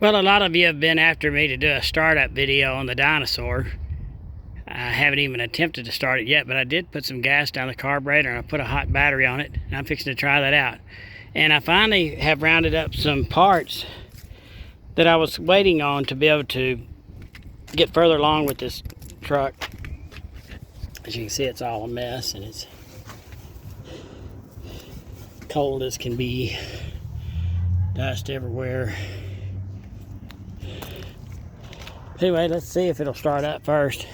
Well, a lot of you have been after me to do a startup video on the Dinosaur. I haven't even attempted to start it yet, but I did put some gas down the carburetor and I put a hot battery on it, and I'm fixing to try that out. And I finally have rounded up some parts that I was waiting on to be able to get further along with this truck. As you can see, it's all a mess and it's cold as can be. Dust everywhere. Anyway, let's see if it'll start up first.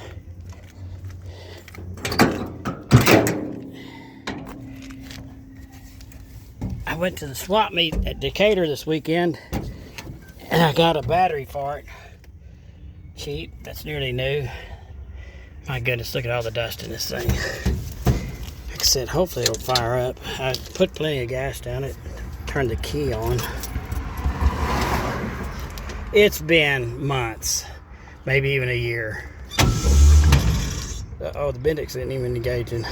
I went to the swap meet at Decatur this weekend and I got a battery for it. Cheap, that's nearly new. My goodness, look at all the dust in this thing. Like I said, hopefully it'll fire up. I put plenty of gas down it, turned the key on. It's been months, maybe even a year. Uh-oh, the Bendix isn't even engaging.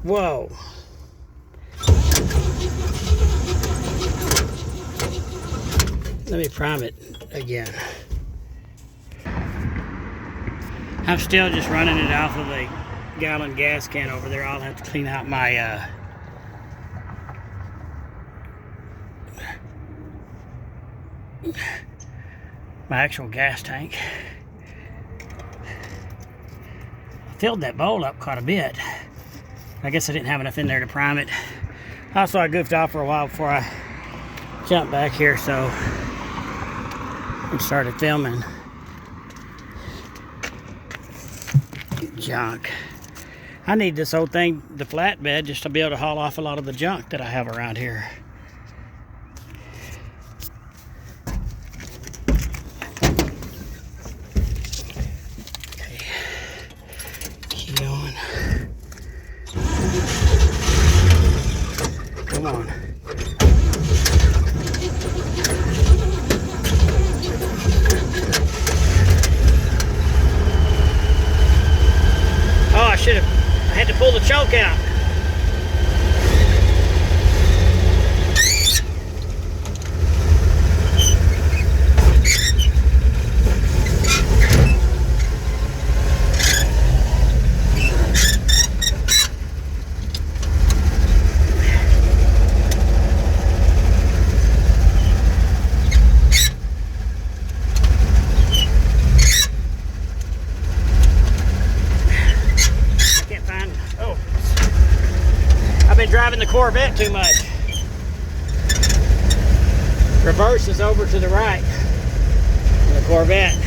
Whoa. Let me prime it again. I'm still just running it off of a gallon gas can over there. I'll have to clean out my my actual gas tank. I filled that bowl up quite a bit. I guess I didn't have enough in there to prime it. Also, I goofed off for a while before I jumped back here, so I started filming junk. I need this old thing, the flatbed, just to be able to haul off a lot of the junk that I have around here. Okay, keep going. Come on. Oh, I had to pull the choke out. I've been driving the Corvette too much. Reverse is over to the right in the Corvette.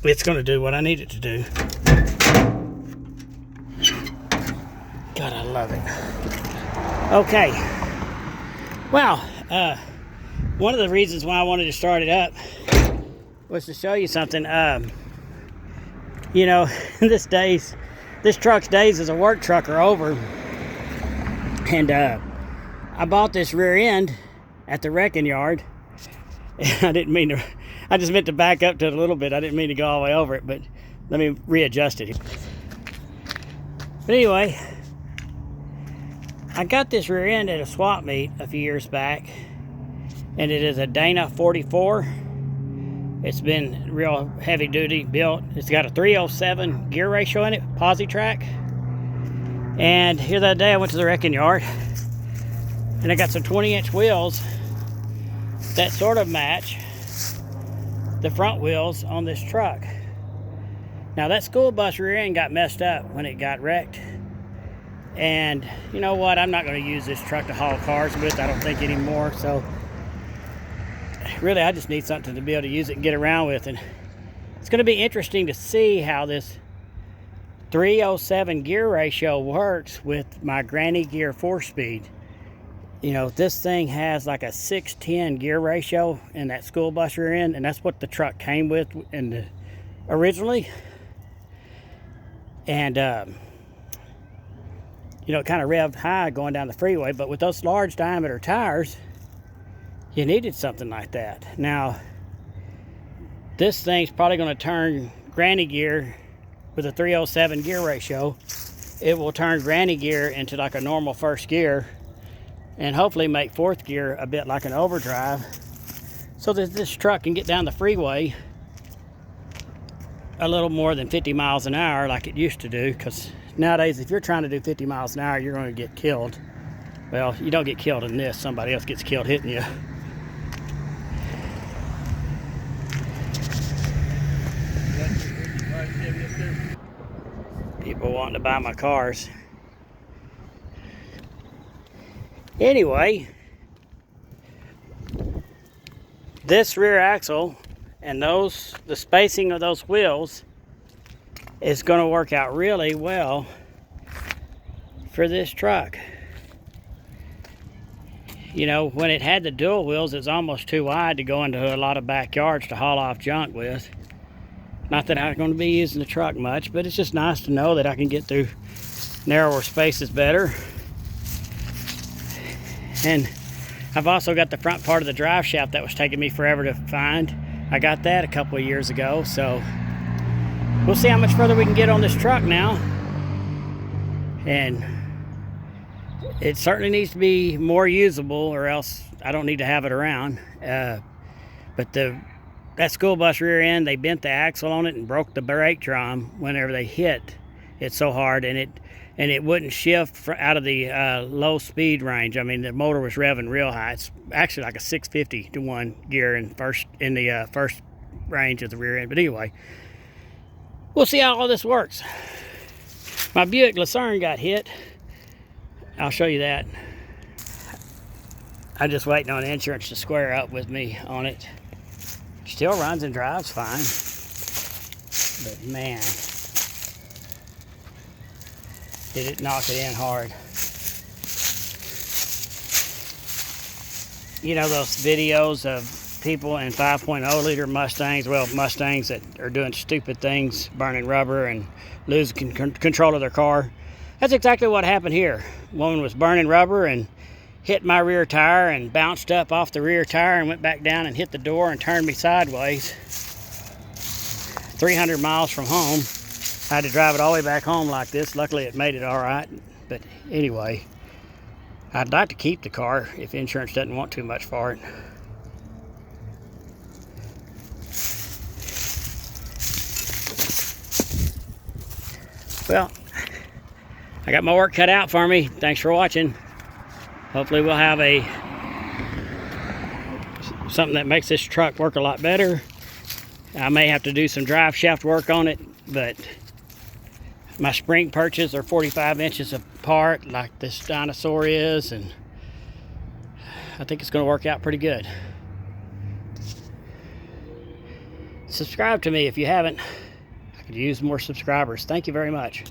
It's going to do what I need it to do. God, I love it. Okay. Well, one of the reasons why I wanted to start it up was to show you something. You know, this truck's days as a work truck are over. And I bought this rear end at the wrecking yard. I didn't mean to... I just meant to back up to it a little bit. I didn't mean to go all the way over it, but let me readjust it. But anyway, I got this rear end at a swap meet a few years back, and it is a Dana 44. It's been real heavy duty built. It's got a 307 gear ratio in it, posi-track. And here that day I went to the wrecking yard, and I got some 20-inch wheels that sort of match the front wheels on this truck. Now that school bus rear end got messed up when it got wrecked, and you know what, I'm not going to use this truck to haul cars with, I don't think anymore. So really I just need something to be able to use it and get around with, and it's going to be interesting to see how this 307 gear ratio works with my granny gear 4-speed. You know, this thing has like a 6:10 gear ratio in that school bus rear end, and that's what the truck came with originally. And you know, it kind of revved high going down the freeway, but with those large diameter tires, you needed something like that. Now, this thing's probably going to turn granny gear with a 307 gear ratio. It will turn granny gear into like a normal first gear, and hopefully make fourth gear a bit like an overdrive, so that this truck can get down the freeway a little more than 50 miles an hour like it used to do. Because nowadays, if you're trying to do 50 miles an hour, you're going to get killed. Well, you don't get killed in this. Somebody else gets killed hitting you. People wanting to buy my cars. Anyway, this rear axle and the spacing of those wheels is going to work out really well for this truck. You know, when it had the dual wheels, it's almost too wide to go into a lot of backyards to haul off junk with. Not that I'm going to be using the truck much, but it's just nice to know that I can get through narrower spaces better. And I've also got the front part of the drive shaft that was taking me forever to find. I got that a couple of years ago, so we'll see how much further we can get on this truck now. And it certainly needs to be more usable, or else I don't need to have it around. But that school bus rear end, they bent the axle on it and broke the brake drum whenever they hit it so hard, and it wouldn't shift out of the low speed range. I mean, the motor was revving real high. It's actually like a 650 to 1 gear in the first range of the rear end. But anyway, we'll see how all this works. My Buick Lucerne got hit. I'll show you that. I'm just waiting on insurance to square up with me on it. Still runs and drives fine. But man, did it knock it in hard. You know those videos of people in 5.0 liter Mustangs, well, Mustangs that are doing stupid things, burning rubber and losing control of their car? That's exactly what happened here. Woman was burning rubber and hit my rear tire and bounced up off the rear tire and went back down and hit the door and turned me sideways. 300 miles from home. I had to drive it all the way back home like this. Luckily it made it all right. But anyway, I'd like to keep the car if insurance doesn't want too much for it. Well, I got my work cut out for me. Thanks for watching. Hopefully we'll have something that makes this truck work a lot better. I may have to do some drive shaft work on it, but my spring perches are 45 inches apart like this Dinosaur is, and I think it's going to work out pretty good. Subscribe to me if you haven't. I could use more subscribers. Thank you very much.